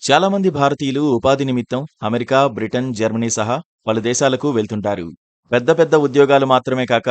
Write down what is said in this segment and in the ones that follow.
చాలా మంది భారతీయులు ఉపాధి నిమిత్తం అమెరికా, బ్రిటన్, జర్మనీ సహా పలు దేశాలకు వెళ్తుంటారు. పెద్ద పెద్ద ఉద్యోగాలు మాత్రమే కాక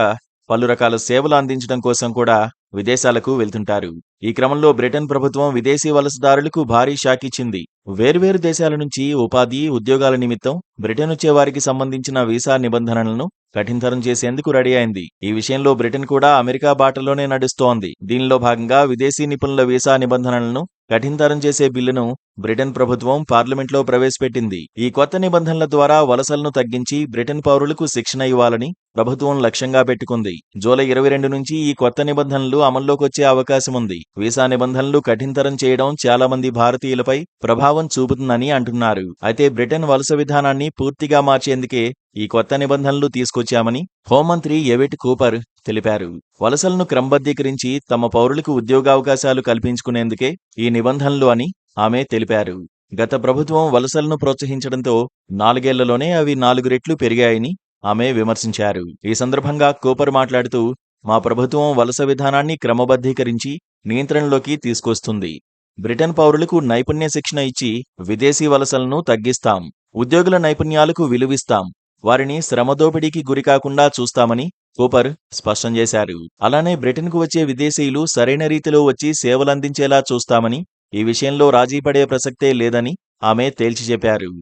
పలు రకాల సేవలు అందించడం కోసం కూడా విదేశాలకు వెళ్తుంటారు. ఈ క్రమంలో బ్రిటన్ ప్రభుత్వం విదేశీ వలసదారులకు భారీ షాక్ ఇచ్చింది. వేర్వేరు దేశాల నుంచి ఉపాధి, ఉద్యోగాల నిమిత్తం బ్రిటన్ వచ్చే వారికి సంబంధించిన వీసా నిబంధనలను కఠినతరం చేసేందుకు రెడీ అయింది. ఈ విషయంలో బ్రిటన్ కూడా అమెరికా బాటలోనే నడుస్తోంది. దీనిలో భాగంగా విదేశీ నిపుణుల వీసా నిబంధనలను కఠినతరం చేసే బిల్లును బ్రిటన్ ప్రభుత్వం పార్లమెంట్లో ప్రవేశపెట్టింది. ఈ కొత్త నిబంధనల ద్వారా వలసలను తగ్గించి బ్రిటన్ పౌరులకు శిక్షణ ఇవ్వాలని ప్రభుత్వం లక్ష్యంగా పెట్టుకుంది. జూలై 22 నుంచి ఈ కొత్త నిబంధనలు అమల్లోకి వచ్చే అవకాశం ఉంది. వీసా నిబంధనలు కఠినతరం చేయడం చాలా మంది భారతీయులపై ప్రభావం చూపుతుందని అంటున్నారు. అయితే బ్రిటన్ వలస విధానాన్ని పూర్తిగా మార్చేందుకే ఈ కొత్త నిబంధనలు తీసుకొచ్చామని హోంమంత్రి ఎవిట్ కూపర్ తెలిపారు. వలసలను క్రమబద్ధీకరించి తమ పౌరులకు ఉద్యోగావకాశాలు కల్పించుకునేందుకే ఈ నిబంధనలు అని ఆమె తెలిపారు. గత ప్రభుత్వం వలసలను ప్రోత్సహించడంతో 4 ఏళ్లలోనే అవి 4 రెట్లు పెరిగాయని ఆమె విమర్శించారు. ఈ సందర్భంగా కూపర్ మాట్లాడుతూ, మా ప్రభుత్వం వలస విధానాన్ని క్రమబద్ధీకరించి నియంత్రణలోకి తీసుకొస్తుంది. బ్రిటన్ పౌరులకు నైపుణ్య శిక్షణ ఇచ్చి విదేశీ వలసలను తగ్గిస్తాం. ఉద్యోగుల నైపుణ్యాలకు విలువిస్తాం. వారిని శ్రమదోపిడీకి గురికాకుండా చూస్తామని కూపర్ స్పష్టం చేశారు. అలానే బ్రిటన్కు వచ్చే విదేశీయులు సరైన రీతిలో వచ్చి సేవలందించేలా చూస్తామని, ఈ విషయంలో రాజీపడే ప్రసక్తే లేదని ఆమె తేల్చి చెప్పారు.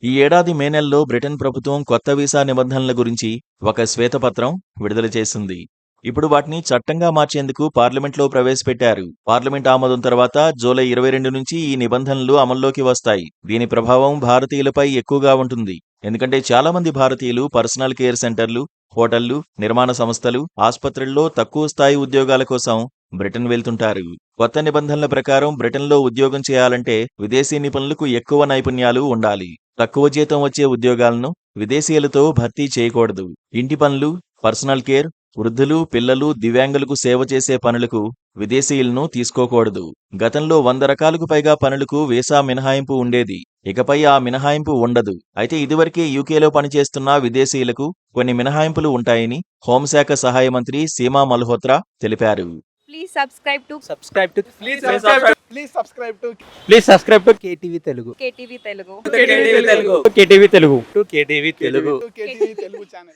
ఈ ఏడాది మే నెలలో బ్రిటన్ ప్రభుత్వం కొత్త వీసా నిబంధనల గురించి ఒక శ్వేతపత్రం విడుదల చేసింది. ఇప్పుడు వాటిని చట్టంగా మార్చేందుకు పార్లమెంట్లో ప్రవేశపెట్టారు. పార్లమెంట్ ఆమోదం తర్వాత జూలై 22 నుంచి ఈ నిబంధనలు అమల్లోకి వస్తాయి. దీని ప్రభావం భారతీయులపై ఎక్కువగా ఉంటుంది. ఎందుకంటే చాలా మంది భారతీయులు పర్సనల్ కేర్ సెంటర్లు, హోటళ్లు, నిర్మాణ సంస్థలు, ఆస్పత్రుల్లో తక్కువ స్థాయి ఉద్యోగాల కోసం బ్రిటన్ వెళ్తుంటారు. కొత్త నిబంధనల ప్రకారం బ్రిటన్లో ఉద్యోగం చేయాలంటే విదేశీ నిపుణులకు ఎక్కువ నైపుణ్యాలు ఉండాలి. తక్కువ జీతం వచ్చే ఉద్యోగాలను విదేశీయులతో భర్తీ చేయకూడదు. ఇంటి పనులు, పర్సనల్ కేర్, వృద్ధులు, పిల్లలు, దివ్యాంగులకు సేవ చేసే పనులకు విదేశీయులను తీసుకోకూడదు. గతంలో 100 రకాలకు పైగా పనులకు వీసా మినహాయింపు ఉండేది. ఇకపై ఆ మినహాయింపు ఉండదు. అయితే ఇదివరకే యూకేలో పనిచేస్తున్న విదేశీయులకు కొన్ని మినహాయింపులు ఉంటాయని హోంశాఖ సహాయ మంత్రి సీమా మల్హోత్రా తెలిపారు. Please subscribe to KTV Telugu. KTV Telugu. KTV Telugu channel.